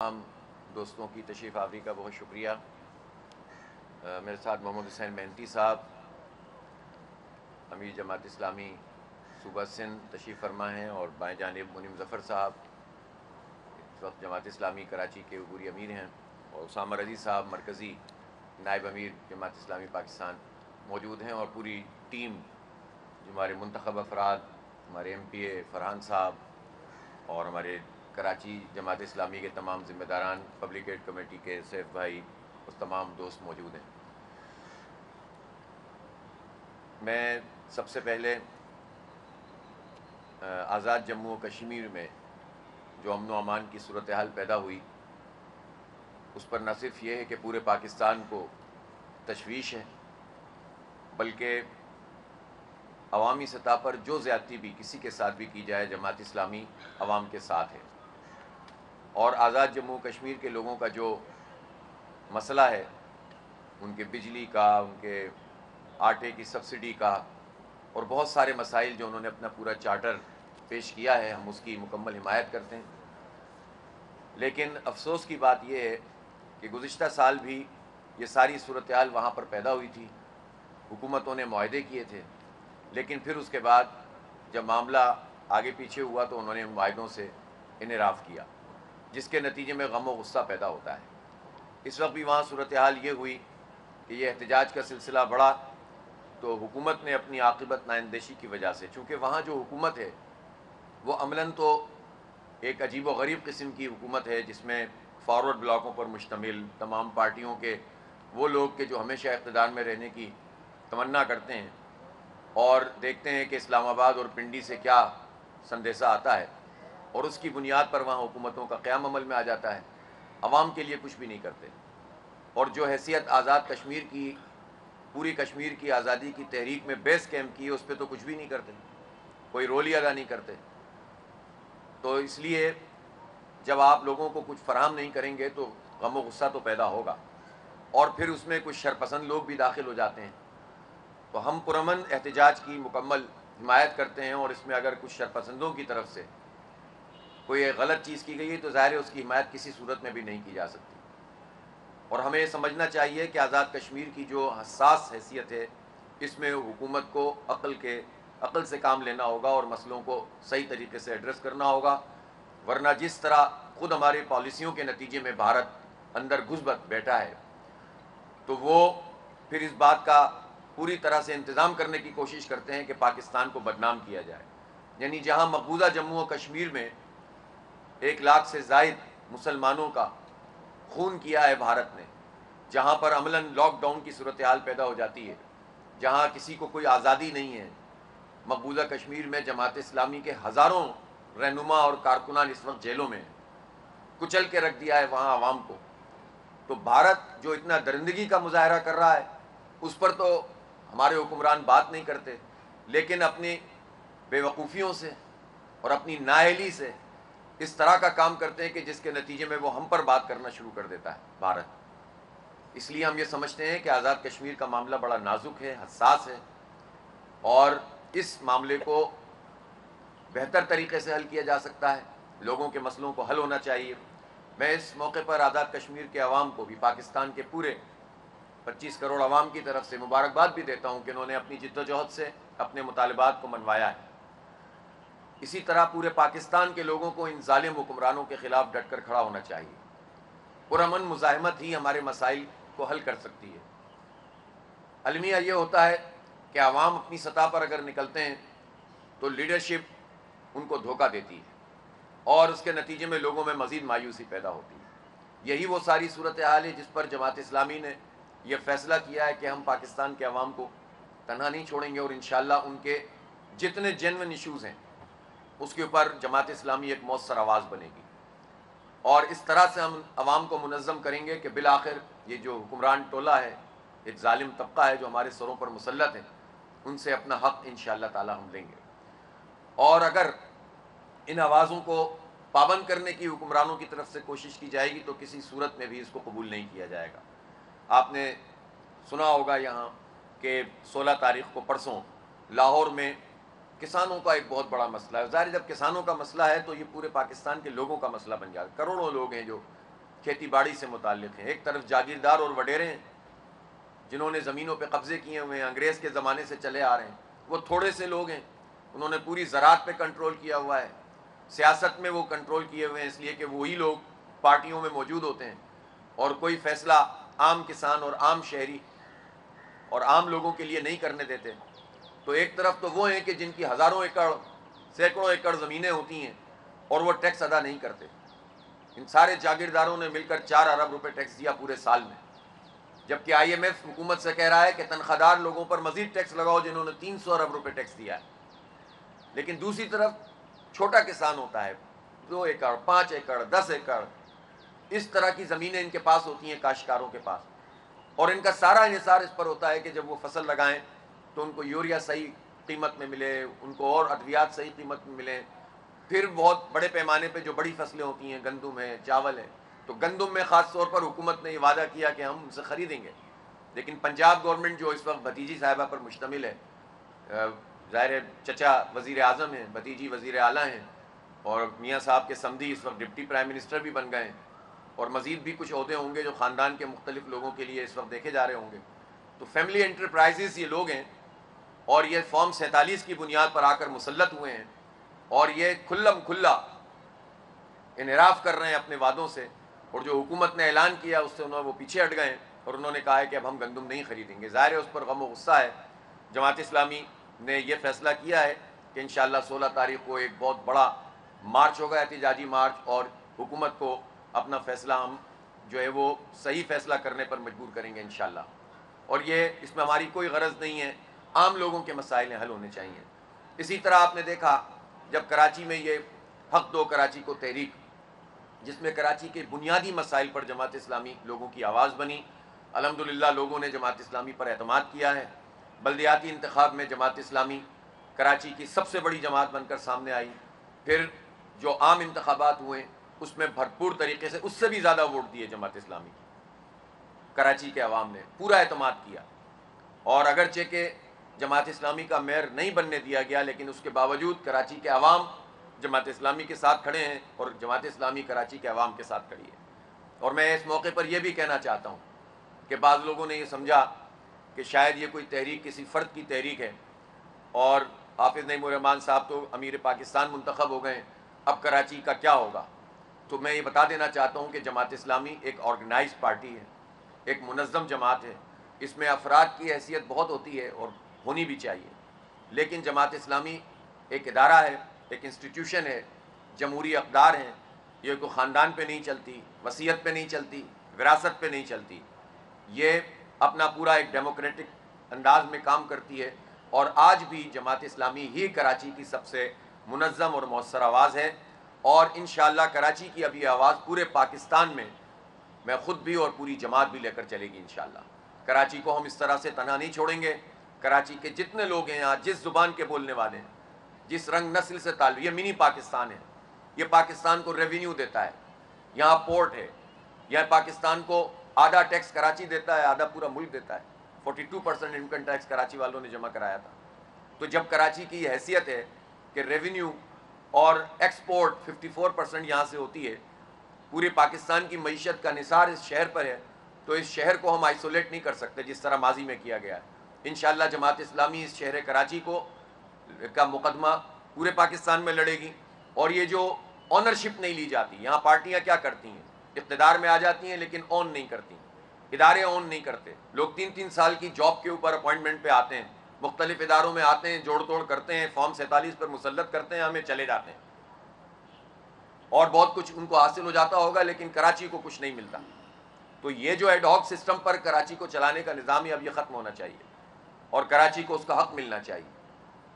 تمام دوستوں کی تشریف آوری کا بہت شکریہ۔ میرے ساتھ محمد حسین مہنتی صاحب امیر جماعت اسلامی صوبہ سندھ تشریف فرما ہیں، اور بائیں جانب منیم ظفر صاحب اس وقت جماعت اسلامی کراچی کے عبوری امیر ہیں، اور اسامہ رضی صاحب مرکزی نائب امیر جماعت اسلامی پاکستان موجود ہیں، اور پوری ٹیم جو ہمارے منتخب افراد، ہمارے ایم پی اے فرحان صاحب اور ہمارے کراچی جماعت اسلامی کے تمام ذمہ داران، پبلک ایڈ کمیٹی کے سیف بھائی اور تمام دوست موجود ہیں۔ میں سب سے پہلے آزاد جموں و کشمیر میں جو امن و امان کی صورتحال پیدا ہوئی، اس پر نہ صرف یہ ہے کہ پورے پاکستان کو تشویش ہے، بلکہ عوامی سطح پر جو زیادتی بھی کسی کے ساتھ بھی کی جائے، جماعت اسلامی عوام کے ساتھ ہے، اور آزاد جموں و کشمیر کے لوگوں کا جو مسئلہ ہے، ان کے بجلی کا، ان کے آٹے کی سبسڈی کا، اور بہت سارے مسائل جو انہوں نے اپنا پورا چارٹر پیش کیا ہے، ہم اس کی مکمل حمایت کرتے ہیں۔ لیکن افسوس کی بات یہ ہے کہ گزشتہ سال بھی یہ ساری صورتحال وہاں پر پیدا ہوئی تھی، حکومتوں نے معاہدے کیے تھے، لیکن پھر اس کے بعد جب معاملہ آگے پیچھے ہوا تو انہوں نے ان معاہدوں سے انحراف کیا، جس کے نتیجے میں غم و غصہ پیدا ہوتا ہے۔ اس وقت بھی وہاں صورتحال یہ ہوئی کہ یہ احتجاج کا سلسلہ بڑھا، تو حکومت نے اپنی عاقبت نااندیشی کی وجہ سے، چونکہ وہاں جو حکومت ہے وہ عملاً تو ایک عجیب و غریب قسم کی حکومت ہے، جس میں فارورڈ بلاکوں پر مشتمل تمام پارٹیوں کے وہ لوگ کہ جو ہمیشہ اقتدار میں رہنے کی تمنا کرتے ہیں، اور دیکھتے ہیں کہ اسلام آباد اور پنڈی سے کیا سندیسہ آتا ہے، اور اس کی بنیاد پر وہاں حکومتوں کا قیام عمل میں آ جاتا ہے، عوام کے لیے کچھ بھی نہیں کرتے، اور جو حیثیت آزاد کشمیر کی، پوری کشمیر کی آزادی کی تحریک میں بیس کیمپ کی، اس پہ تو کچھ بھی نہیں کرتے، کوئی رول ہی ادا نہیں کرتے۔ تو اس لیے جب آپ لوگوں کو کچھ فراہم نہیں کریں گے تو غم و غصہ تو پیدا ہوگا، اور پھر اس میں کچھ شرپسند لوگ بھی داخل ہو جاتے ہیں۔ تو ہم پرامن احتجاج کی مکمل حمایت کرتے ہیں، اور اس میں اگر کچھ شرپسندوں کی طرف سے کوئی غلط چیز کی گئی ہے تو ظاہر ہے اس کی حمایت کسی صورت میں بھی نہیں کی جا سکتی، اور ہمیں یہ سمجھنا چاہیے کہ آزاد کشمیر کی جو حساس حیثیت ہے، اس میں حکومت کو عقل سے کام لینا ہوگا، اور مسئلوں کو صحیح طریقے سے ایڈریس کرنا ہوگا، ورنہ جس طرح خود ہماری پالیسیوں کے نتیجے میں بھارت اندر گھس بیٹھا ہے، تو وہ پھر اس بات کا پوری طرح سے انتظام کرنے کی کوشش کرتے ہیں کہ پاکستان کو بدنام کیا جائے۔ یعنی جہاں مقبوضہ جموں و کشمیر میں 1 لاکھ سے زائد مسلمانوں کا خون کیا ہے بھارت نے، جہاں پر عملاً لاک ڈاؤن کی صورتحال پیدا ہو جاتی ہے، جہاں کسی کو کوئی آزادی نہیں ہے، مقبوضہ کشمیر میں جماعت اسلامی کے ہزاروں رہنما اور کارکنان اس وقت جیلوں میں ہیں، کچل کے رکھ دیا ہے وہاں عوام کو، تو بھارت جو اتنا درندگی کا مظاہرہ کر رہا ہے اس پر تو ہمارے حکمران بات نہیں کرتے، لیکن اپنی بے وقوفیوں سے اور اپنی نااہلی سے اس طرح کا کام کرتے ہیں کہ جس کے نتیجے میں وہ ہم پر بات کرنا شروع کر دیتا ہے بھارت۔ اس لیے ہم یہ سمجھتے ہیں کہ آزاد کشمیر کا معاملہ بڑا نازک ہے، حساس ہے، اور اس معاملے کو بہتر طریقے سے حل کیا جا سکتا ہے، لوگوں کے مسئلوں کو حل ہونا چاہیے۔ میں اس موقع پر آزاد کشمیر کے عوام کو بھی، پاکستان کے پورے 25 کروڑ عوام کی طرف سے مبارکباد بھی دیتا ہوں کہ انہوں نے اپنی جد و جہد سے اپنے مطالبات کو منوایا ہے۔ اسی طرح پورے پاکستان کے لوگوں کو ان ظالم حکمرانوں کے خلاف ڈٹ کر کھڑا ہونا چاہیے۔ پرامن مزاحمت ہی ہمارے مسائل کو حل کر سکتی ہے۔ المیہ یہ ہوتا ہے کہ عوام اپنی سطح پر اگر نکلتے ہیں تو لیڈرشپ ان کو دھوکہ دیتی ہے، اور اس کے نتیجے میں لوگوں میں مزید مایوسی پیدا ہوتی ہے۔ یہی وہ ساری صورتحال ہے جس پر جماعت اسلامی نے یہ فیصلہ کیا ہے کہ ہم پاکستان کے عوام کو تنہا نہیں چھوڑیں گے، اور انشاءاللہ ان کے جتنے جینوئن ایشوز ہیں اس کے اوپر جماعت اسلامی ایک مؤثر آواز بنے گی، اور اس طرح سے ہم عوام کو منظم کریں گے کہ بالآخر یہ جو حکمران ٹولہ ہے، ایک ظالم طبقہ ہے جو ہمارے سروں پر مسلط ہے، ان سے اپنا حق انشاءاللہ تعالی ہم لیں گے۔ اور اگر ان آوازوں کو پابند کرنے کی حکمرانوں کی طرف سے کوشش کی جائے گی تو کسی صورت میں بھی اس کو قبول نہیں کیا جائے گا۔ آپ نے سنا ہوگا یہاں کہ 16 تاریخ کو پرسوں لاہور میں کسانوں کا ایک بہت بڑا مسئلہ ہے۔ ظاہر جب کسانوں کا مسئلہ ہے تو یہ پورے پاکستان کے لوگوں کا مسئلہ بن جاتا ہے، کروڑوں لوگ ہیں جو کھیتی باڑی سے متعلق ہیں، ایک طرف جاگیردار اور وڈیرے ہیں جنہوں نے زمینوں پہ قبضے کیے ہوئے ہیں، انگریز کے زمانے سے چلے آ رہے ہیں، وہ تھوڑے سے لوگ ہیں، انہوں نے پوری زراعت پہ کنٹرول کیا ہوا ہے، سیاست میں وہ کنٹرول کیے ہوئے ہیں، اس لیے کہ وہی لوگ پارٹیوں میں موجود ہوتے ہیں اور کوئی فیصلہ عام کسان اور عام شہری اور عام لوگوں کے لیے نہیں کرنے دیتے۔ تو ایک طرف تو وہ ہیں کہ جن کی ہزاروں ایکڑ سینکڑوں ایکڑ زمینیں ہوتی ہیں اور وہ ٹیکس ادا نہیں کرتے، ان سارے جاگیرداروں نے مل کر 4 ارب روپے ٹیکس دیا پورے سال میں، جبکہ آئی ایم ایف حکومت سے کہہ رہا ہے کہ تنخواہ دار لوگوں پر مزید ٹیکس لگاؤ جنہوں نے 300 ارب روپے ٹیکس دیا ہے۔ لیکن دوسری طرف چھوٹا کسان ہوتا ہے، 2 ایکڑ 5 ایکڑ 10 ایکڑ اس طرح کی زمینیں ان کے پاس ہوتی ہیں، کاشتکاروں کے پاس، اور ان کا سارا انحصار اس پر ہوتا ہے کہ جب وہ فصل لگائیں تو ان کو یوریا صحیح قیمت میں ملے، ان کو اور ادویات صحیح قیمت میں ملیں۔ پھر بہت بڑے پیمانے پہ جو بڑی فصلیں ہوتی ہیں، گندم ہے، چاول ہے، تو گندم میں خاص طور پر حکومت نے یہ وعدہ کیا کہ ہم ان سے خریدیں گے، لیکن پنجاب گورنمنٹ جو اس وقت بھتیجی صاحبہ پر مشتمل ہے، ظاہر چچا وزیر اعظم ہیں، بھتیجی وزیر اعلیٰ ہیں، اور میاں صاحب کے سمدھی اس وقت ڈپٹی پرائم منسٹر بھی بن گئے ہیں، اور مزید بھی کچھ عہدے ہوں گے جو خاندان کے مختلف لوگوں کے لیے اس وقت دیکھے جا رہے ہوں گے۔ تو فیملی انٹرپرائزز یہ لوگ ہیں، اور یہ فارم 47 کی بنیاد پر آ کر مسلط ہوئے ہیں، اور یہ کھلم کھلا انحراف کر رہے ہیں اپنے وعدوں سے، اور جو حکومت نے اعلان کیا اس سے وہ پیچھے ہٹ گئے ہیں، اور انہوں نے کہا ہے کہ اب ہم گندم نہیں خریدیں گے۔ ظاہر ہے اس پر غم و غصہ ہے۔ جماعت اسلامی نے یہ فیصلہ کیا ہے کہ انشاءاللہ 16 تاریخ کو ایک بہت بڑا مارچ ہوگا، احتجاجی مارچ، اور حکومت کو اپنا فیصلہ ہم جو ہے وہ صحیح فیصلہ کرنے پر مجبور کریں گے انشاءاللہ۔ اور یہ اس میں ہماری کوئی غرض نہیں ہے، عام لوگوں کے مسائل حل ہونے چاہیے۔ اسی طرح آپ نے دیکھا جب کراچی میں یہ حق دو کراچی کو تحریک، جس میں کراچی کے بنیادی مسائل پر جماعت اسلامی لوگوں کی آواز بنی، الحمدللہ لوگوں نے جماعت اسلامی پر اعتماد کیا ہے۔ بلدیاتی انتخاب میں جماعت اسلامی کراچی کی سب سے بڑی جماعت بن کر سامنے آئی، پھر جو عام انتخابات ہوئے اس میں بھرپور طریقے سے اس سے بھی زیادہ ووٹ دیے جماعت اسلامی کی، کراچی کے عوام نے پورا اعتماد کیا، اور اگرچہ کہ جماعت اسلامی کا میئر نہیں بننے دیا گیا، لیکن اس کے باوجود کراچی کے عوام جماعت اسلامی کے ساتھ کھڑے ہیں، اور جماعت اسلامی کراچی کے عوام کے ساتھ کھڑی ہے۔ اور میں اس موقع پر یہ بھی کہنا چاہتا ہوں کہ بعض لوگوں نے یہ سمجھا کہ شاید یہ کوئی تحریک کسی فرد کی تحریک ہے، اور حافظ نعیم الرحمان صاحب تو امیر پاکستان منتخب ہو گئے، اب کراچی کا کیا ہوگا؟ تو میں یہ بتا دینا چاہتا ہوں کہ جماعت اسلامی ایک آرگنائز پارٹی ہے، ایک منظم جماعت ہے، اس میں افراد کی حیثیت بہت ہوتی ہے اور ہونی بھی چاہیے، لیکن جماعت اسلامی ایک ادارہ ہے، ایک انسٹیٹیوشن ہے، جمہوری اقدار ہیں، یہ کوئی خاندان پہ نہیں چلتی، وصیت پہ نہیں چلتی، وراثت پہ نہیں چلتی، یہ اپنا پورا ایک ڈیموکریٹک انداز میں کام کرتی ہے، اور آج بھی جماعت اسلامی ہی کراچی کی سب سے منظم اور مؤثر آواز ہے، اور انشاءاللہ کراچی کی اب یہ آواز پورے پاکستان میں خود بھی اور پوری جماعت بھی لے کر چلے گی انشاءاللہ۔ کراچی کو ہم اس طرح سے تنہا نہیں چھوڑیں گے۔ کراچی کے جتنے لوگ ہیں یہاں، جس زبان کے بولنے والے ہیں، جس رنگ نسل سے تعلق، یہ منی پاکستان ہے، یہ پاکستان کو ریونیو دیتا ہے، یہاں پورٹ ہے، یہ پاکستان کو آدھا ٹیکس کراچی دیتا ہے، آدھا پورا ملک دیتا ہے، 42% انکم ٹیکس کراچی والوں نے جمع کرایا تھا۔ تو جب کراچی کی یہ حیثیت ہے کہ ریونیو اور ایکسپورٹ 54% یہاں سے ہوتی ہے، پورے پاکستان کی معیشت کا نثار اس شہر پر ہے، تو اس شہر کو ہم آئسولیٹ نہیں کر سکتے جس طرح ماضی میں کیا گیا ہے۔ انشاءاللہ جماعت اسلامی اس شہر کراچی کا مقدمہ پورے پاکستان میں لڑے گی، اور یہ جو آنرشپ نہیں لی جاتی، یہاں پارٹیاں کیا کرتی ہیں، اقتدار میں آ جاتی ہیں لیکن اون نہیں کرتی، ادارے اون نہیں کرتے، لوگ 3 سال کی جاب کے اوپر اپوائنٹمنٹ پہ آتے ہیں، مختلف اداروں میں آتے ہیں، جوڑ توڑ کرتے ہیں، فارم 47 پر مسلط کرتے ہیں، ہمیں چلے جاتے ہیں، اور بہت کچھ ان کو حاصل ہو جاتا ہوگا لیکن کراچی کو کچھ نہیں ملتا۔ تو یہ جو ایڈ ہاک سسٹم پر کراچی کو چلانے کا نظام ہے، اب یہ ختم ہونا چاہیے، اور کراچی کو اس کا حق ملنا چاہیے۔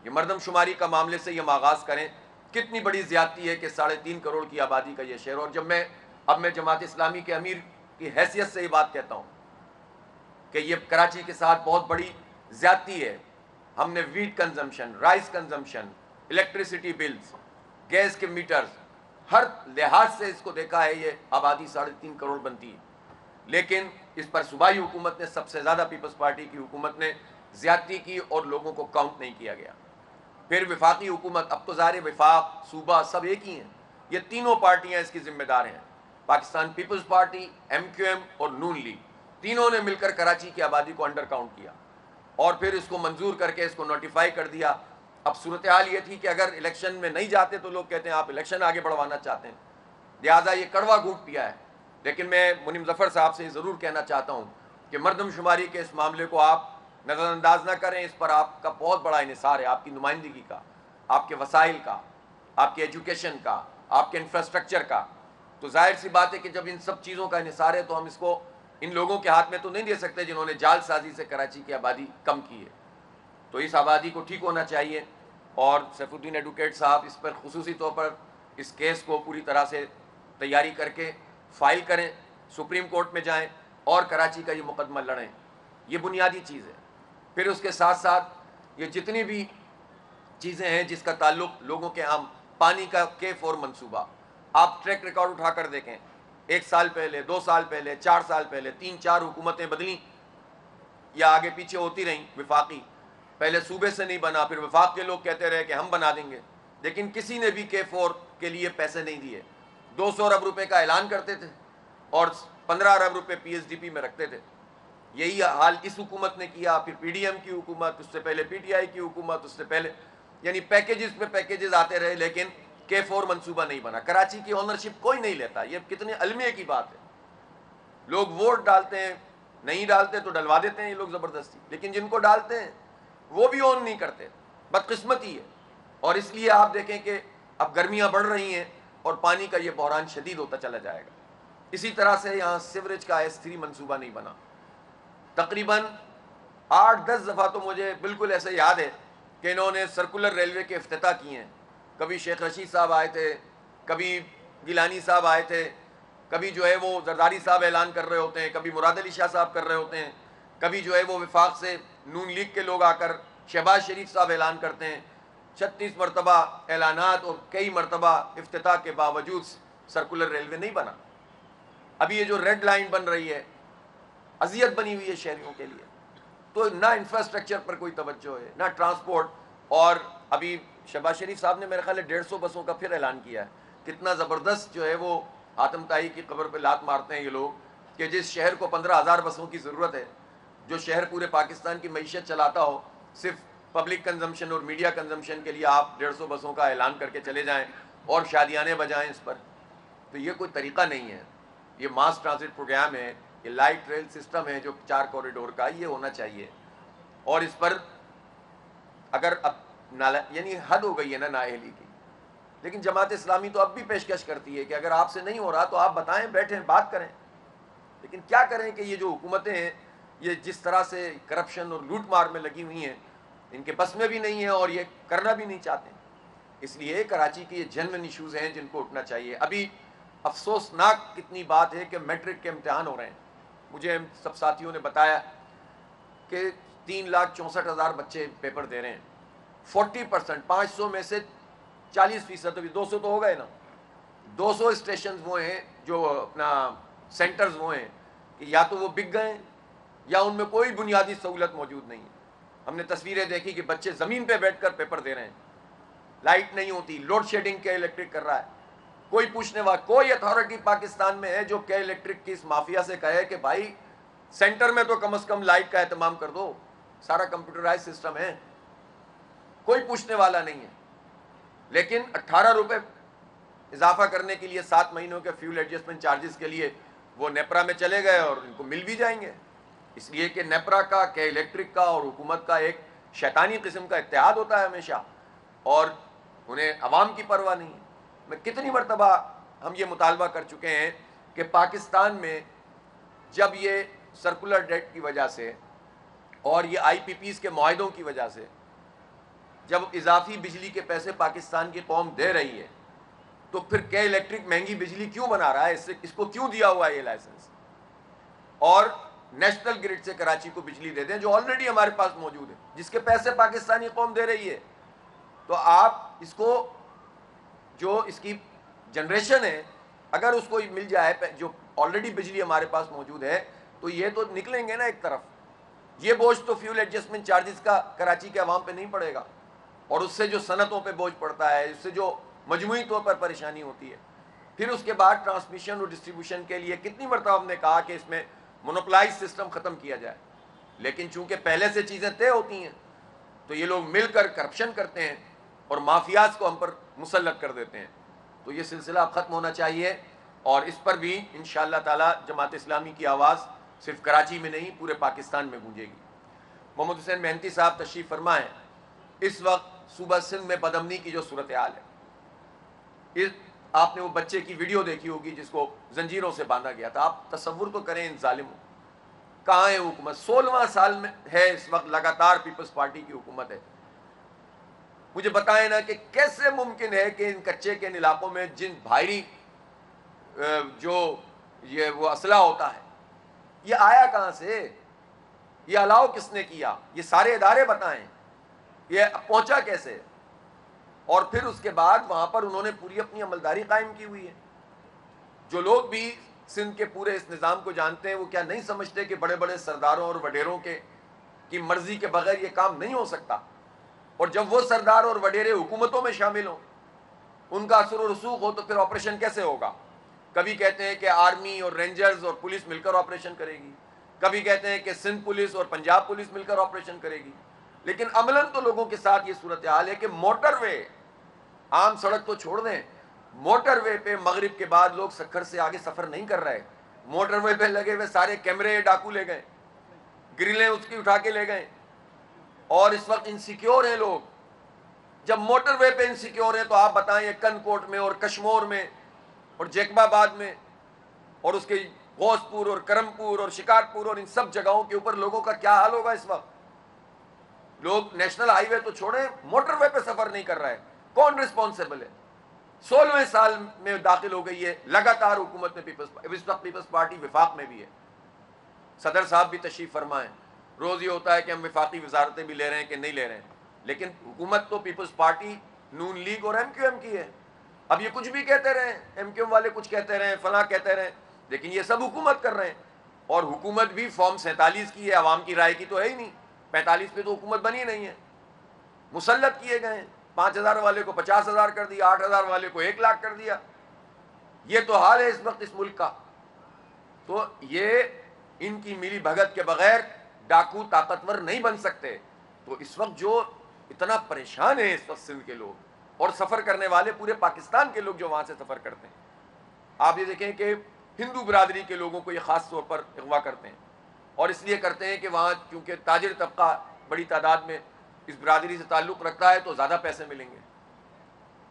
یہ مردم شماری کا معاملے سے یہ آغاز کریں، کتنی بڑی زیادتی ہے کہ 3.5 کروڑ کی آبادی کا یہ شہر، اور جب میں جماعت اسلامی کے امیر کی حیثیت سے یہ بات کہتا ہوں کہ یہ کراچی کے ساتھ بہت بڑی زیادتی ہے۔ ہم نے wheat consumption, rice consumption, electricity bills, gas کے میٹرز، ہر لحاظ سے اس کو دیکھا ہے، یہ آبادی 3.5 کروڑ بنتی ہے، لیکن اس پر صوبائی حکومت نے، سب سے زیادہ پیپلز پارٹی کی حکومت نے زیادتی کی اور لوگوں کو کاؤنٹ نہیں کیا گیا۔ پھر وفاقی حکومت، اب تو ظاہر وفاق صوبہ سب ایک ہی ہیں، یہ تینوں پارٹیاں اس کی ذمہ دار ہیں، پاکستان پیپلز پارٹی، MQM اور نون لیگ، تینوں نے مل کر کراچی کی آبادی کو انڈر کاؤنٹ کیا اور پھر اس کو منظور کر کے اس کو نوٹیفائی کر دیا. اب صورتحال یہ تھی کہ اگر الیکشن میں نہیں جاتے تو لوگ کہتے ہیں آپ الیکشن آگے بڑھوانا چاہتے ہیں، لہٰذا یہ کڑوا گھونٹ پیا ہے. لیکن میں منیم ظفر صاحب سے ضرور کہنا چاہتا ہوں کہ مردم شماری کے اس معاملے کو آپ نظر انداز نہ کریں. اس پر آپ کا بہت بڑا انحصار ہے، آپ کی نمائندگی کا، آپ کے وسائل کا، آپ کے ایجوکیشن کا، آپ کے انفراسٹرکچر کا. تو ظاہر سی بات ہے کہ جب ان سب چیزوں کا انحصار ہے تو ہم اس کو ان لوگوں کے ہاتھ میں تو نہیں دے سکتے جنہوں نے جال سازی سے کراچی کی آبادی کم کی ہے. تو اس آبادی کو ٹھیک ہونا چاہیے اور سیف الدین ایڈوکیٹ صاحب اس پر خصوصی طور پر اس کیس کو پوری طرح سے تیاری کر کے فائل کریں، سپریم کورٹ میں جائیں اور کراچی کا یہ مقدمہ لڑیں. یہ بنیادی چیز ہے. پھر اس کے ساتھ ساتھ یہ جتنی بھی چیزیں ہیں جس کا تعلق لوگوں کے عام پانی کا K4 منصوبہ، آپ ٹریک ریکارڈ اٹھا کر دیکھیں، 1 سال پہلے، 2 سال پہلے، 4 سال پہلے 3-4 حکومتیں بدلیں یا آگے پیچھے ہوتی رہیں وفاقی. پہلے صوبے سے نہیں بنا، پھر وفاق کے لوگ کہتے رہے کہ ہم بنا دیں گے، لیکن کسی نے بھی K4 کے لیے پیسے نہیں دیے. 200 ارب روپے کا اعلان کرتے تھے اور 15 ارب روپے PSDP میں رکھتے تھے. یہی حال اس حکومت نے کیا. پھر PDM کی حکومت، اس سے پہلے PTI کی حکومت، اس سے پہلے، یعنی پیکیجز پہ پیکیجز آتے رہے لیکن K4 منصوبہ نہیں بنا. کراچی کی اونرشپ کوئی نہیں لیتا. یہ کتنے المیے کی بات ہے. لوگ ووٹ ڈالتے ہیں، نہیں ڈالتے تو ڈلوا دیتے ہیں یہ لوگ زبردستی، لیکن جن کو ڈالتے ہیں وہ بھی اون نہیں کرتے. بدقسمتی ہے. اور اس لیے آپ دیکھیں کہ اب گرمیاں بڑھ رہی ہیں اور پانی کا یہ بحران شدید ہوتا چلا جائے گا. اسی طرح سے یہاں سیوریج کا S3 منصوبہ نہیں بنا. تقریباً 8-10 دفعہ تو مجھے بالکل ایسے یاد ہے کہ انہوں نے سرکولر ریلوے کے افتتاح کیے ہیں. کبھی شیخ رشید صاحب آئے تھے، کبھی گیلانی صاحب آئے تھے، کبھی جو ہے وہ زرداری صاحب اعلان کر رہے ہوتے ہیں، کبھی مراد علی شاہ صاحب کر رہے ہوتے ہیں، کبھی جو ہے وہ وفاق سے نون لیگ کے لوگ آ کر شہباز شریف صاحب اعلان کرتے ہیں. 36 مرتبہ اعلانات اور کئی مرتبہ افتتاح کے باوجود سرکولر ریلوے نہیں بنا. ابھی یہ جو ریڈ لائن بن رہی ہے، اذیت بنی ہوئی ہے شہریوں کے لیے. تو نہ انفراسٹرکچر پر کوئی توجہ ہے، نہ ٹرانسپورٹ. اور ابھی شہباز شریف صاحب نے میرے خیال ہے 150 بسوں کا پھر اعلان کیا ہے. کتنا زبردست جو ہے وہ حاتم طائی کی قبر پہ لات مارتے ہیں یہ لوگ کہ جس شہر کو 15,000 بسوں کی ضرورت ہے، جو شہر پورے پاکستان کی معیشت چلاتا ہو، صرف پبلک کنزمپشن اور میڈیا کنزمپشن کے لیے آپ 150 بسوں کا اعلان کر کے چلے جائیں اور شادیانے بجائیں اس پر. تو یہ کوئی طریقہ نہیں ہے. یہ ماس ٹرانزٹ پروگرام ہے، یہ لائٹ ریل سسٹم ہے جو 4 کوریڈور کا، یہ ہونا چاہیے. اور اس پر اگر اب یعنی حد ہو گئی ہے نا نااہلی کی. لیکن جماعت اسلامی تو اب بھی پیشکش کرتی ہے کہ اگر آپ سے نہیں ہو رہا تو آپ بتائیں، بیٹھیں، بات کریں. لیکن کیا کریں کہ یہ جو حکومتیں ہیں یہ جس طرح سے کرپشن اور لوٹ مار میں لگی ہوئی ہیں، ان کے بس میں بھی نہیں ہے اور یہ کرنا بھی نہیں چاہتے. اس لیے کراچی کے یہ جنرل ایشوز ہیں جن کو اٹھنا چاہیے. ابھی افسوسناک کتنی بات ہے کہ میٹرک کے امتحان ہو رہے ہیں. مجھے سب ساتھیوں نے بتایا کہ 3,64,000 بچے پیپر دے رہے ہیں. 40%، 500 میں سے 40%، ابھی 200 تو ہو گئے نا. 200 اسٹیشنز وہ ہیں جو اپنا سینٹرز وہ ہیں کہ یا تو وہ بک گئے یا ان میں کوئی بنیادی سہولت موجود نہیں ہے. ہم نے تصویریں دیکھی کہ بچے زمین پہ بیٹھ کر پیپر دے رہے ہیں. لائٹ نہیں ہوتی، لوڈ شیڈنگ کے الیکٹرک کر رہا ہے. کوئی پوچھنے والا، کوئی اتھارٹی پاکستان میں ہے جو کہ الیکٹرک کی اس مافیا سے کہے کہ بھائی سینٹر میں تو کم از کم لائٹ کا اہتمام کر دو، سارا کمپیوٹرائز سسٹم ہے. کوئی پوچھنے والا نہیں ہے. لیکن 18 روپے اضافہ کرنے کے لیے 7 مہینوں کے فیول ایڈجسٹمنٹ چارجز کے لیے وہ نیپرا میں چلے گئے اور ان کو مل بھی جائیں گے. اس لیے کہ نیپرا کا، کہ الیکٹرک کا اور حکومت کا ایک شیطانی قسم کا اتحاد ہوتا ہے ہمیشہ، اور انہیں عوام کی پرواہ نہیں ہے. میں کتنی مرتبہ ہم یہ مطالبہ کر چکے ہیں کہ پاکستان میں جب یہ سرکولر ڈیٹ کی وجہ سے اور یہ IPPs کے معاہدوں کی وجہ سے جب اضافی بجلی کے پیسے پاکستان کی قوم دے رہی ہے تو پھر کہ الیکٹرک مہنگی بجلی کیوں بنا رہا ہے؟ اس کو کیوں دیا ہوا ہے یہ لائسنس؟ اور نیشنل گرڈ سے کراچی کو بجلی دے دیں جو آلریڈی ہمارے پاس موجود ہے، جس کے پیسے پاکستانی قوم دے رہی ہے. تو آپ اس کو، جو اس کی جنریشن ہے، اگر اس کو مل جائے جو آلریڈی بجلی ہمارے پاس موجود ہے تو یہ تو نکلیں گے نا ایک طرف. یہ بوجھ تو فیول ایڈجسٹمنٹ چارجز کا کراچی کے عوام پہ نہیں پڑے گا، اور اس سے جو صنعتوں پہ بوجھ پڑتا ہے، اس سے جو مجموعی طور پر پریشانی ہوتی ہے. پھر اس کے بعد ٹرانسمیشن اور ڈسٹریبیوشن کے لیے کتنی مرتبہ ہم نے کہا کہ اس میں مونوپلائز سسٹم ختم کیا جائے، لیکن چونکہ پہلے سے چیزیں طے ہوتی ہیں تو یہ لوگ مل کر کرپشن کرتے ہیں اور مافیاز کو ہم پر مسلط کر دیتے ہیں. تو یہ سلسلہ اب ختم ہونا چاہیے، اور اس پر بھی انشاءاللہ تعالی جماعت اسلامی کی آواز صرف کراچی میں نہیں پورے پاکستان میں گونجے گی. محمد حسین مہنتی صاحب تشریف فرمائیں. اس وقت صوبہ سندھ میں بدامنی کی جو صورتحال ہے، آپ نے وہ بچے کی ویڈیو دیکھی ہوگی جس کو زنجیروں سے باندھا گیا تھا. آپ تصور تو کریں ان ظالموں، کہاں ہے حکومت؟ 16واں سال میں ہے اس وقت، لگاتار پیپلز پارٹی کی حکومت ہے. مجھے بتائیں نا کہ کیسے ممکن ہے کہ ان کچے کے علاقوں میں جن بھاری جو یہ وہ اسلحہ ہوتا ہے، یہ آیا کہاں سے؟ یہ الاؤ کس نے کیا؟ یہ سارے ادارے بتائیں یہ پہنچا کیسے؟ اور پھر اس کے بعد وہاں پر انہوں نے پوری اپنی عملداری قائم کی ہوئی ہے. جو لوگ بھی سندھ کے پورے اس نظام کو جانتے ہیں وہ کیا نہیں سمجھتے کہ بڑے بڑے سرداروں اور وڈیروں کی مرضی کے بغیر یہ کام نہیں ہو سکتا؟ اور جب وہ سردار اور وڈیرے حکومتوں میں شامل ہوں، ان کا اثر و رسوخ ہو، تو پھر آپریشن کیسے ہوگا؟ کبھی کہتے ہیں کہ آرمی اور رینجرز اور پولیس مل کر آپریشن کرے گی، کبھی کہتے ہیں کہ سندھ پولیس اور پنجاب پولیس مل کر آپریشن کرے گی، لیکن عملاً تو لوگوں کے ساتھ یہ صورتحال ہے کہ موٹر وے، عام سڑک تو چھوڑ دیں، موٹر وے پہ مغرب کے بعد لوگ سکھر سے آگے سفر نہیں کر رہے. موٹر وے پہ لگے ہوئے سارے کیمرے ڈاکو لے گئے، گرلیں اس کی اٹھا کے لے گئے، اور اس وقت انسیکیور ہیں لوگ. جب موٹر وے پہ انسیکیور ہیں تو آپ بتائیں یہ کن کوٹ میں اور کشمور میں اور جیکب آباد میں اور اس کے غوث پور اور کرم پور اور شکارپور اور ان سب جگہوں کے اوپر لوگوں کا کیا حال ہوگا اس وقت؟ لوگ نیشنل ہائی وے تو چھوڑیں، موٹر وے پہ سفر نہیں کر رہے. کون رسپانسبل ہے؟ 16ویں سال میں داخل ہو گئی ہے لگاتار حکومت میں پیپلز پارٹی وفاق میں بھی ہے. صدر صاحب بھی تشریف فرمائیں. روز یہ ہوتا ہے کہ ہم وفاقی وزارتیں بھی لے رہے ہیں کہ نہیں لے رہے ہیں، لیکن حکومت تو پیپلز پارٹی، نون لیگ اور ایم کیو ایم کی ہے. اب یہ کچھ بھی کہتے رہیں، ایم کیو ایم والے کچھ کہتے رہیں، فلاں کہتے رہیں، لیکن یہ سب حکومت کر رہے ہیں. اور حکومت بھی فارم 47 کی ہے، عوام کی رائے کی تو ہے ہی نہیں. 45 پہ تو حکومت بنی نہیں ہے. مسلط کیے گئے ہیں، 5,000 والے کو 50,000 کر دیا، 8,000 والے کو 1,00,000 کر دیا. یہ تو حال ہے اس وقت اس ملک کا. تو یہ ان کی ملی بھگت کے بغیر ڈاکو طاقتور نہیں بن سکتے. تو اس وقت جو اتنا پریشان ہے اس وقت سندھ کے لوگ، اور سفر کرنے والے پورے پاکستان کے لوگ جو وہاں سے سفر کرتے ہیں، آپ یہ دیکھیں کہ ہندو برادری کے لوگوں کو یہ خاص طور پر اغوا کرتے ہیں، اور اس لیے کرتے ہیں کہ وہاں کیونکہ تاجر طبقہ بڑی تعداد میں اس برادری سے تعلق رکھتا ہے تو زیادہ پیسے ملیں گے.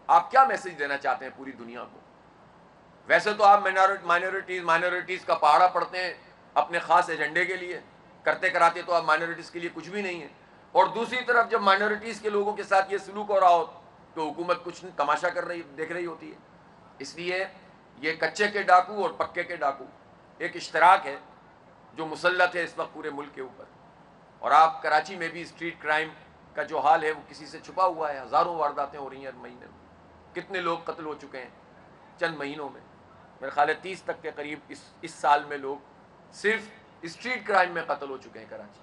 آپ کیا میسج دینا چاہتے ہیں پوری دنیا کو؟ ویسے تو آپ مائنورٹیز کا پہاڑا پڑھتے ہیں اپنے خاص ایجنڈے کے لیے، کرتے کراتے تو آپ مائنورٹیز کے لیے کچھ بھی نہیں ہے. اور دوسری طرف جب مائنورٹیز کے لوگوں کے ساتھ یہ سلوک ہو رہا ہو تو حکومت کچھ تماشا دیکھ رہی ہوتی ہے. اس لیے یہ کچے کے ڈاکو اور پکے کے ڈاکو ایک اشتراک ہے جو مسلط ہے اس وقت پورے ملک کے اوپر. اور آپ کراچی میں بھی اسٹریٹ کرائم کا جو حال ہے وہ کسی سے چھپا ہوا ہے. ہزاروں وارداتیں ہو رہی ہیں ہر مہینے میں. کتنے لوگ قتل ہو چکے ہیں چند مہینوں میں؟ میرے خیال ہے 30 تک کے قریب اس سال میں لوگ صرف اسٹریٹ کرائم میں قتل ہو چکے ہیں کراچی.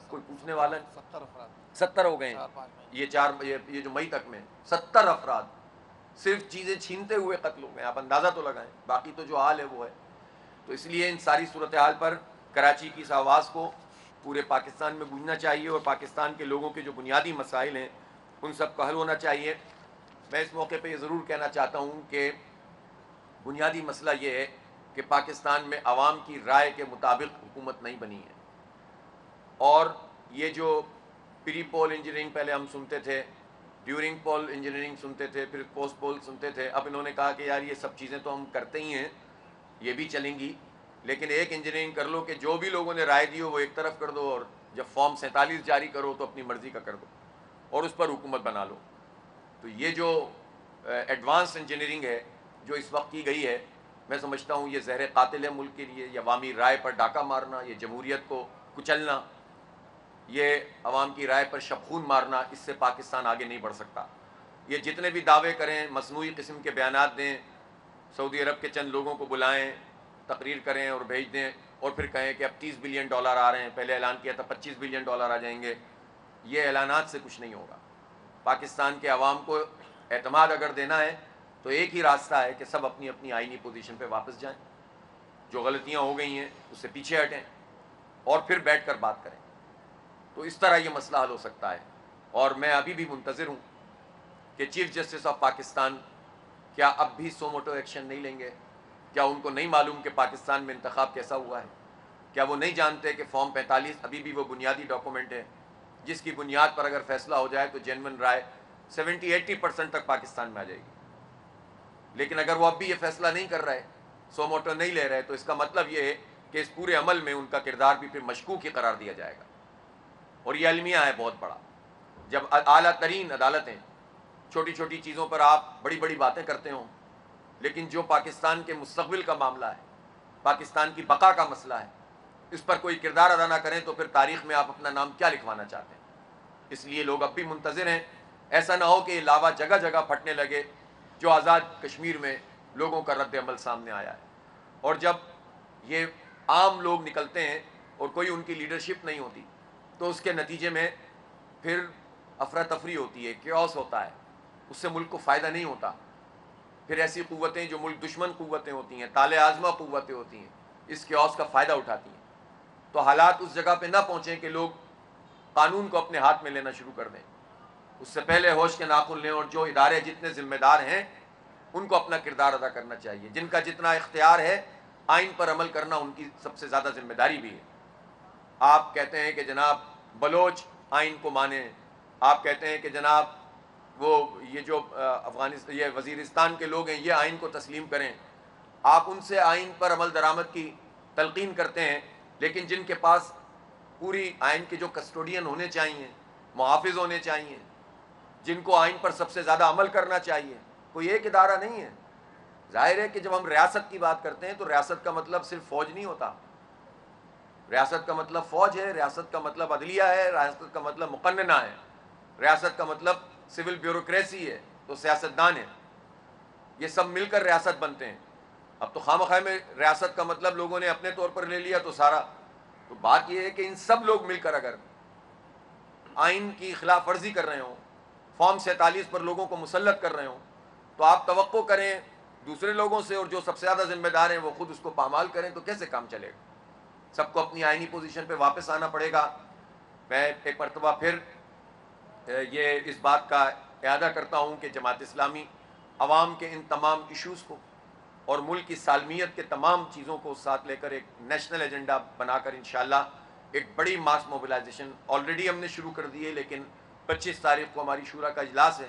کوئی پوچھنے والا نہیں. 70 ہو گئے ہیں یہ جو مئی تک میں 70 افراد صرف چیزیں چھینتے ہوئے قتل ہو گئے. آپ اندازہ تو لگائیں، باقی تو جو حال ہے وہ ہے. تو اس لیے ان ساری صورتحال پر کراچی کی اس آواز کو پورے پاکستان میں گونجنا چاہیے، اور پاکستان کے لوگوں کے جو بنیادی مسائل ہیں ان سب کا حل ہونا چاہیے. میں اس موقع پہ یہ ضرور کہنا چاہتا ہوں کہ بنیادی مسئلہ یہ ہے کہ پاکستان میں عوام کی رائے کے مطابق حکومت نہیں بنی ہے. اور یہ جو پری پول انجینئرنگ پہلے ہم سنتے تھے، ڈیورنگ پول انجینئرنگ سنتے تھے، پھر پوسٹ پول سنتے تھے، اب انہوں نے کہا کہ یار یہ سب چیزیں تو ہم کرتے ہی ہیں، یہ بھی چلیں گی، لیکن ایک انجینئرنگ کر لو کہ جو بھی لوگوں نے رائے دی ہو وہ ایک طرف کر دو، اور جب فارم 47 جاری کرو تو اپنی مرضی کا کر دو اور اس پر حکومت بنا لو. تو یہ جو ایڈوانس انجینئرنگ ہے جو اس وقت کی گئی ہے، میں سمجھتا ہوں یہ زہر قاتل ہے ملک کے لیے. یہ عوامی رائے پر ڈاکہ مارنا، یہ جمہوریت کو کچلنا، یہ عوام کی رائے پر شبخون مارنا، اس سے پاکستان آگے نہیں بڑھ سکتا. یہ جتنے بھی دعوے کریں، مصنوعی قسم کے بیانات دیں، سعودی عرب کے چند لوگوں کو بلائیں، تقریر کریں اور بھیج دیں، اور پھر کہیں کہ اب $30 بلین آ رہے ہیں، پہلے اعلان کیا تھا $25 بلین آ جائیں گے. یہ اعلانات سے کچھ نہیں ہوگا. پاکستان کے عوام کو اعتماد اگر دینا ہے تو تو ایک ہی راستہ ہے کہ سب اپنی اپنی آئینی پوزیشن پہ واپس جائیں، جو غلطیاں ہو گئی ہیں اس سے پیچھے ہٹیں اور پھر بیٹھ کر بات کریں. تو اس طرح یہ مسئلہ حل ہو سکتا ہے. اور میں ابھی بھی منتظر ہوں کہ چیف جسٹس آف پاکستان کیا اب بھی سو موٹو ایکشن نہیں لیں گے؟ کیا ان کو نہیں معلوم کہ پاکستان میں انتخاب کیسا ہوا ہے؟ کیا وہ نہیں جانتے کہ فارم 45 ابھی بھی وہ بنیادی ڈاکومنٹ ہے جس کی بنیاد پر اگر فیصلہ ہو جائے تو جینون رائے 70-80% تک پاکستان میں آ جائے گی؟ لیکن اگر وہ اب بھی یہ فیصلہ نہیں کر رہے، سو موٹو نہیں لے رہے، تو اس کا مطلب یہ ہے کہ اس پورے عمل میں ان کا کردار بھی پھر مشکوک ہی قرار دیا جائے گا. اور یہ المیہ ہے بہت بڑا. جب اعلیٰ ترین عدالتیں چھوٹی چھوٹی چیزوں پر آپ بڑی بڑی باتیں کرتے ہوں، لیکن جو پاکستان کے مستقبل کا معاملہ ہے، پاکستان کی بقا کا مسئلہ ہے، اس پر کوئی کردار ادا نہ کریں تو پھر تاریخ میں آپ اپنا نام کیا لکھوانا چاہتے ہیں؟ اس لیے لوگ اب بھی منتظر ہیں. ایسا نہ ہو کہ یہ لاوا جگہ جگہ پھٹنے لگے جو آزاد کشمیر میں لوگوں کا رد عمل سامنے آیا ہے. اور جب یہ عام لوگ نکلتے ہیں اور کوئی ان کی لیڈرشپ نہیں ہوتی تو اس کے نتیجے میں پھر افراتفری ہوتی ہے، کیوس ہوتا ہے، اس سے ملک کو فائدہ نہیں ہوتا. پھر ایسی قوتیں جو ملک دشمن قوتیں ہوتی ہیں، تالے آزما قوتیں ہوتی ہیں، اس کیوس کا فائدہ اٹھاتی ہیں. تو حالات اس جگہ پہ نہ پہنچیں کہ لوگ قانون کو اپنے ہاتھ میں لینا شروع کر دیں. اس سے پہلے ہوش کے ناخن لیں اور جو ادارے جتنے ذمہ دار ہیں ان کو اپنا کردار ادا کرنا چاہیے. جن کا جتنا اختیار ہے آئین پر عمل کرنا ان کی سب سے زیادہ ذمہ داری بھی ہے. آپ کہتے ہیں کہ جناب بلوچ آئین کو مانیں، آپ کہتے ہیں کہ جناب وہ یہ جو افغانستان یہ وزیرستان کے لوگ ہیں یہ آئین کو تسلیم کریں. آپ ان سے آئین پر عمل درآمد کی تلقین کرتے ہیں، لیکن جن کے پاس پوری آئین کے جو کسٹوڈین ہونے چاہیے، محافظ ہونے چاہیے، جن کو آئین پر سب سے زیادہ عمل کرنا چاہیے، کوئی ایک ادارہ نہیں ہے. ظاہر ہے کہ جب ہم ریاست کی بات کرتے ہیں تو ریاست کا مطلب صرف فوج نہیں ہوتا. ریاست کا مطلب فوج ہے، ریاست کا مطلب عدلیہ ہے، ریاست کا مطلب مقننہ ہے، ریاست کا مطلب سول بیوروکریسی ہے، تو سیاستدان ہے. یہ سب مل کر ریاست بنتے ہیں. اب تو خواہ میں ریاست کا مطلب لوگوں نے اپنے طور پر لے لیا تو سارا. تو بات یہ ہے کہ ان سب لوگ مل کر اگر آئین کی خلاف ورزی کر رہے ہوں، فارم 47 پر لوگوں کو مسلط کر رہے ہوں، تو آپ توقع کریں دوسرے لوگوں سے، اور جو سب سے زیادہ ذمہ دار ہیں وہ خود اس کو پامال کریں تو کیسے کام چلے گا؟ سب کو اپنی آئینی پوزیشن پہ واپس آنا پڑے گا. میں ایک مرتبہ پھر یہ اس بات کا اعادہ کرتا ہوں کہ جماعت اسلامی عوام کے ان تمام ایشوز کو اور ملک کی سالمیت کے تمام چیزوں کو ساتھ لے کر ایک نیشنل ایجنڈا بنا کر انشاءاللہ ایک بڑی ماس موبلائزیشن آلریڈی ہم نے شروع کر دی ہے، لیکن 25 تاریخ کو ہماری شورا کا اجلاس ہے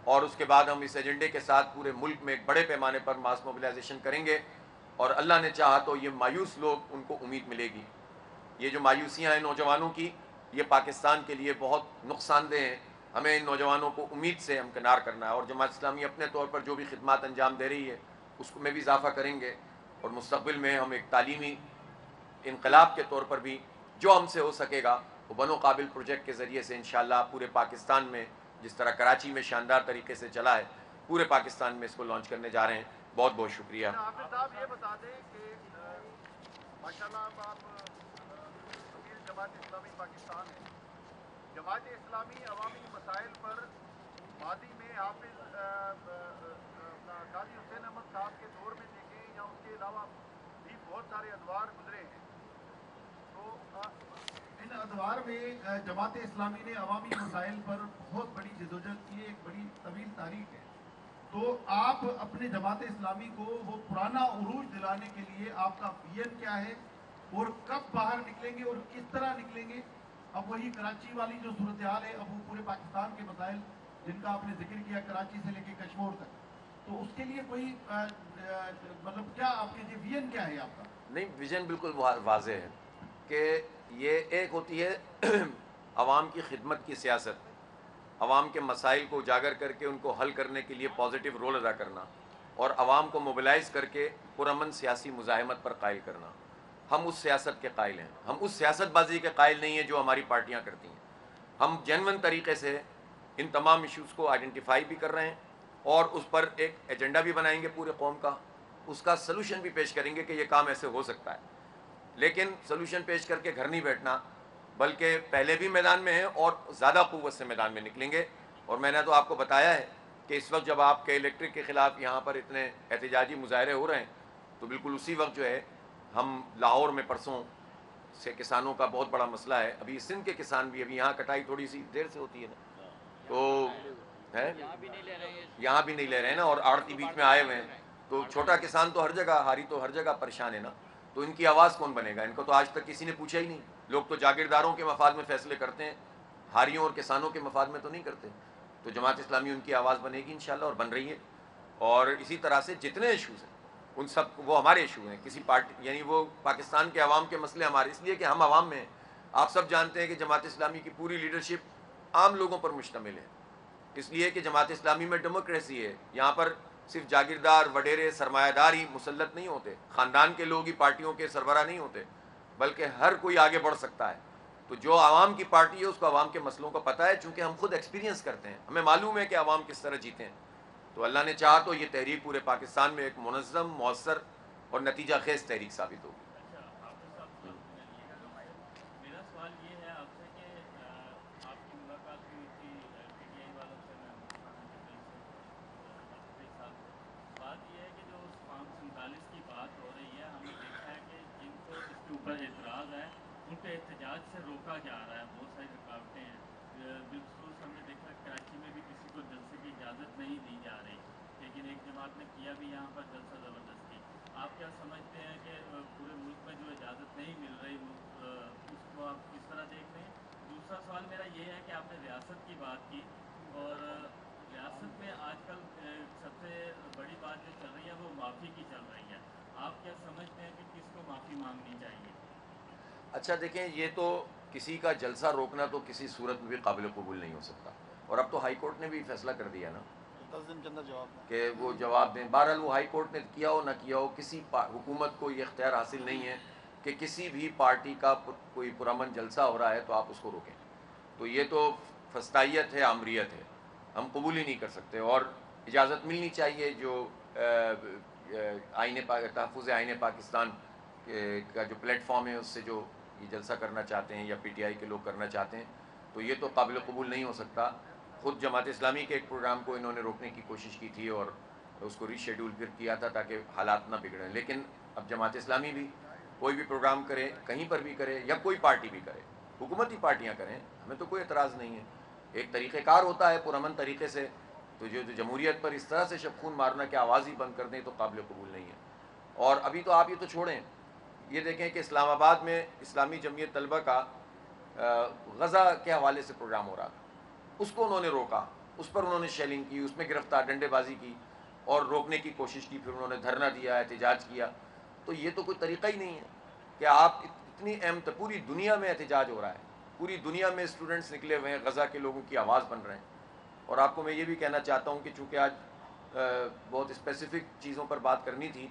اور اس کے بعد ہم اس ایجنڈے کے ساتھ پورے ملک میں ایک بڑے پیمانے پر ماس موبلائزیشن کریں گے. اور اللہ نے چاہا تو یہ مایوس لوگ ان کو امید ملے گی. یہ جو مایوسیاں ہیں نوجوانوں کی، یہ پاکستان کے لیے بہت نقصان دہ ہیں. ہمیں ان نوجوانوں کو امید سے ہمکنار کرنا ہے، اور جماعت اسلامی اپنے طور پر جو بھی خدمات انجام دے رہی ہے اس میں بھی اضافہ کریں گے. اور مستقبل میں ہم ایک تعلیمی انقلاب کے طور پر بھی جو ہم سے ہو سکے گا وہ بنو قابل پروجیکٹ کے ذریعے سے انشاءاللہ پورے پاکستان میں، جس طرح کراچی میں شاندار طریقے سے چلا ہے، پورے پاکستان میں اس کو لانچ کرنے جا رہے ہیں. بہت بہت شکریہ. حافظ صاحب یہ بتا دیں کہ ماشاءاللہ آپ امیر جماعت اسلامی پاکستان ہیں. جماعت اسلامی عوامی مسائل پر ماضی میں حافظ قاضی حسین احمد صاحب کے دور میں دیکھیں یا اس کے علاوہ بھی بہت سارے ادوار گزرے ہیں. تو ان ادوار میں جماعت اسلامی نے عوامی مسائل پر بہت بڑی جدوجہد کی، ایک بڑی طویل تاریخ ہے. تو آپ اپنے جماعت اسلامی کو وہ پرانا عروج دلانے کے لیے آپ کا ویژن کیا ہے اور کب باہر نکلیں گے اور کس طرح نکلیں گے؟ اب وہی کراچی والی جو صورتحال ہے، اب وہ پورے پاکستان کے مسائل جن کا آپ نے ذکر کیا کراچی سے لے کے کشمیر تک، تو اس کے لیے کوئی مطلب کیا آپ کے ویژن کیا ہے آپ کا؟ نہیں، ویژن بالکل واضح ہے کہ یہ ایک ہوتی ہے عوام کی خدمت کی سیاست، عوام کے مسائل کو اجاگر کر کے ان کو حل کرنے کے لیے پازیٹیو رول ادا کرنا اور عوام کو موبلائز کر کے پرامن سیاسی مزاحمت پر قائل کرنا. ہم اس سیاست کے قائل ہیں، ہم اس سیاست بازی کے قائل نہیں ہیں جو ہماری پارٹیاں کرتی ہیں. ہم جینون طریقے سے ان تمام ایشوز کو آئیڈینٹیفائی بھی کر رہے ہیں اور اس پر ایک ایجنڈا بھی بنائیں گے پورے قوم کا، اس کا سلوشن بھی پیش کریں گے کہ یہ کام ایسے ہو سکتا ہے. لیکن سلوشن پیش کر کے گھر نہیں بیٹھنا، بلکہ پہلے بھی میدان میں ہیں اور زیادہ قوت سے میدان میں نکلیں گے. اور میں نے تو آپ کو بتایا ہے کہ اس وقت جب آپ کے الیکٹرک کے خلاف یہاں پر اتنے احتجاجی مظاہرے ہو رہے ہیں تو بالکل اسی وقت جو ہے ہم لاہور میں پرسوں سے کسانوں کا بہت بڑا مسئلہ ہے. ابھی سندھ کے کسان بھی ابھی یہاں کٹائی تھوڑی سی دیر سے ہوتی ہے نا, تو ہے یہاں بھی نہیں لے رہے ہیں نا, اور آڑتی بیچ میں آئے ہوئے ہیں. تو چھوٹا کسان تو ہر جگہ, ہاری تو ہر جگہ پریشان ہے نا. تو ان کی آواز کون بنے گا؟ ان کو تو آج تک کسی نے پوچھا ہی نہیں. لوگ تو جاگیرداروں کے مفاد میں فیصلے کرتے ہیں, ہاریوں اور کسانوں کے مفاد میں تو نہیں کرتے. تو جماعت اسلامی ان کی آواز بنے گی انشاءاللہ, اور بن رہی ہے. اور اسی طرح سے جتنے ایشوز ہیں ان سب وہ ہمارے ایشو ہیں. کسی پارٹی یعنی وہ پاکستان کے عوام کے مسئلے ہمارے, اس لیے کہ ہم عوام میں ہیں. آپ سب جانتے ہیں کہ جماعت اسلامی کی پوری لیڈرشپ عام لوگوں پر مشتمل ہے, اس لیے کہ جماعت اسلامی میں ڈیموکریسی ہے. یہاں پر صرف جاگیردار, وڈیرے, سرمایہ دار ہی مسلط نہیں ہوتے, خاندان کے لوگ ہی پارٹیوں کے سربراہ نہیں ہوتے, بلکہ ہر کوئی آگے بڑھ سکتا ہے. تو جو عوام کی پارٹی ہے اس کو عوام کے مسئلوں کا پتہ ہے, چونکہ ہم خود ایکسپیرینس کرتے ہیں, ہمیں معلوم ہے کہ عوام کس طرح جیتے ہیں. تو اللہ نے چاہا تو یہ تحریک پورے پاکستان میں ایک منظم, مؤثر اور نتیجہ خیز تحریک ثابت ہوگی. میرا سوال یہ ہے آپ سے کہ آپ کی ملاقات ہوئی تھی پی ٹی آئی والوں سے, میں بات یہ ہے کہ جو فارم 47 کی بات ہو رہی ہے, ہم نے دیکھا ہے کہ جن کو اس کے اوپر اعتراض ہے ان کو احتجاج سے روکا جا رہا ہے. بہت ساری رکاوٹیں ہیں, بالخصوص ہم نے دیکھا کراچی میں بھی کسی کو جلسے کی اجازت نہیں دی جا رہی, لیکن ایک جماعت نے کیا بھی یہاں پر جلسہ زبردستی. آپ کیا سمجھتے ہیں کہ پورے ملک میں جو اجازت نہیں مل رہی اس کو آپ کس طرح دیکھ رہے ہیں؟ دوسرا سوال میرا یہ ہے کہ آپ نے ریاست کی بات کی, اور ریاست میں آج کل سب سے بڑی بات جو چل رہی ہے وہ معافی کی چل رہی ہے. آپ کیا سمجھتے ہیں کہ کس کو معافی مانگنی چاہیے؟ اچھا دیکھیں, یہ تو کسی کا جلسہ روکنا تو کسی صورت میں بھی قابل قبول نہیں ہو سکتا, اور اب تو ہائی کورٹ نے بھی فیصلہ کر دیا نا 10 دن کے اندر جواب دیں کہ وہ جواب دیں. بہرحال وہ ہائی کورٹ نے کیا ہو نہ کیا ہو, کسی حکومت کو یہ اختیار حاصل نہیں ہے کہ کسی بھی پارٹی کا کوئی پرامن جلسہ ہو رہا ہے تو آپ اس کو روکیں. تو یہ تو فسطائیت ہے, آمریت ہے, ہم قبول ہی نہیں کر سکتے. اور اجازت ملنی چاہیے جو تحفظ آئین پاکستان کا جو پلیٹ فارم ہے اس سے جو یہ جلسہ کرنا چاہتے ہیں یا پی ٹی آئی کے لوگ کرنا چاہتے ہیں, تو یہ تو قابل قبول نہیں ہو سکتا. خود جماعت اسلامی کے ایک پروگرام کو انہوں نے روکنے کی کوشش کی تھی اور اس کو ری شیڈول پھر کیا تھا تاکہ حالات نہ بگڑیں. لیکن اب جماعت اسلامی بھی کوئی بھی پروگرام کرے, کہیں پر بھی کرے, یا کوئی پارٹی بھی کرے, حکومتی پارٹیاں کریں, ہمیں تو کوئی اعتراض نہیں ہے. ایک طریقہ کار ہوتا ہے پرامن طریقے سے, تو جو جمہوریت پر اس طرح سے شب خون مارنا کہ آواز ہی بند کر دیں تو قابل قبول نہیں ہے. اور ابھی تو آپ یہ تو چھوڑیں, یہ دیکھیں کہ اسلام آباد میں اسلامی جمعیت طلبہ کا غزہ کے حوالے سے پروگرام ہو رہا تھا, اس کو انہوں نے روکا, اس پر انہوں نے شیلنگ کی, اس میں گرفتار, ڈنڈے بازی کی اور روکنے کی کوشش کی, پھر انہوں نے دھرنا دیا, احتجاج کیا. تو یہ تو کوئی طریقہ ہی نہیں ہے کہ آپ اتنی اہم, پوری دنیا میں احتجاج ہو رہا ہے, پوری دنیا میں اسٹوڈنٹس نکلے ہوئے ہیں, غزہ کے لوگوں کی آواز بن رہے ہیں. اور آپ کو میں یہ بھی کہنا چاہتا ہوں کہ چونکہ آج بہت اسپیسیفک چیزوں پر بات کرنی تھی,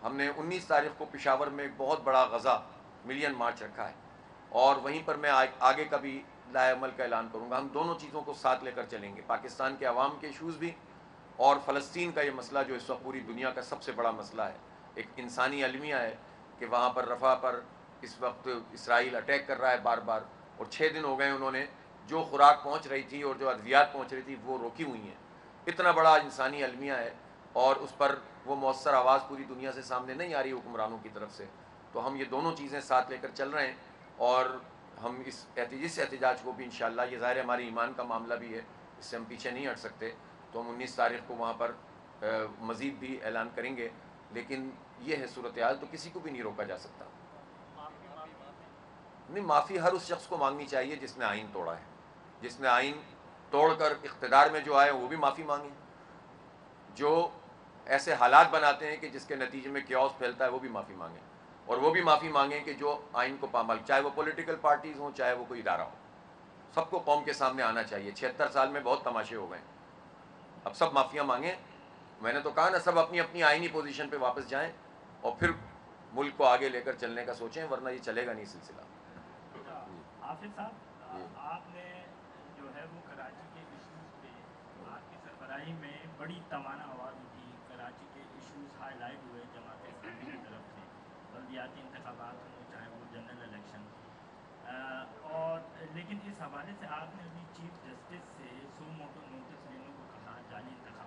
ہم نے 19 تاریخ کو پشاور میں ایک بہت بڑا غزہ ملین مارچ رکھا ہے, اور وہیں پر میں آگے کا بھی لائحہ عمل کا اعلان کروں گا. ہم دونوں چیزوں کو ساتھ لے کر چلیں گے, پاکستان کے عوام کے ایشوز بھی, اور فلسطین کا یہ مسئلہ جو اس وقت پوری دنیا کا سب سے بڑا مسئلہ ہے. ایک انسانی المیہ ہے کہ وہاں پر رفح پر اس وقت اسرائیل اٹیک کر رہا ہے بار بار, اور 6 دن ہو گئے انہوں نے جو خوراک پہنچ رہی تھی اور جو ادویات پہنچ رہی تھی وہ روکی ہوئی ہیں. اتنا بڑا انسانی المیہ ہے, اور اس پر وہ مؤثر آواز پوری دنیا سے سامنے نہیں آ رہی حکمرانوں کی طرف سے. تو ہم یہ دونوں چیزیں ساتھ لے کر چل رہے ہیں, اور ہم اس احتجاج کو بھی انشاءاللہ, یہ ظاہر ہمارے ایمان کا معاملہ بھی ہے, اس سے ہم پیچھے نہیں ہٹ سکتے, تو ہم 19 تاریخ کو وہاں پر مزید بھی اعلان کریں گے. لیکن یہ ہے صورتحال, تو کسی کو بھی نہیں روکا جا سکتا. نہیں, معافی ہر اس شخص کو مانگنی چاہیے جس نے آئین توڑا ہے. جس نے آئین توڑ کر اقتدار میں جو آئے وہ بھی معافی مانگیں, جو ایسے حالات بناتے ہیں کہ جس کے نتیجے میں کیوس پھیلتا ہے وہ بھی معافی مانگیں, اور وہ بھی معافی مانگیں کہ جو آئین کو پامال, چاہے وہ پولیٹیکل پارٹیز ہوں چاہے وہ کوئی ادارہ ہو, سب کو قوم کے سامنے آنا چاہیے. 76 سال میں بہت تماشے ہو گئے, اب سب معافیاں مانگیں. میں نے تو کہا نا, سب اپنی اپنی آئینی پوزیشن پہ واپس جائیں اور پھر ملک کو آگے لے کر چلنے کا سوچیں, ورنہ یہ چلے گا نہیں سلسلہ. حافظ صاحب, آپ نے جو ہے وہ کراچی کے ایشوز پہ آپ کی سربراہی میں بڑی توانا آواز اٹھی, کراچی کے ایشوز ہائی لائٹ ہوئے جماعت اسلامی کی طرف سے, بلدیاتی انتخابات ہوں چاہے وہ جنرل الیکشن, اور لیکن اس حوالے سے آپ نے ابھی چیف جسٹس سے سو موٹو نوٹس لینے کو کہا, جعلی انتخابات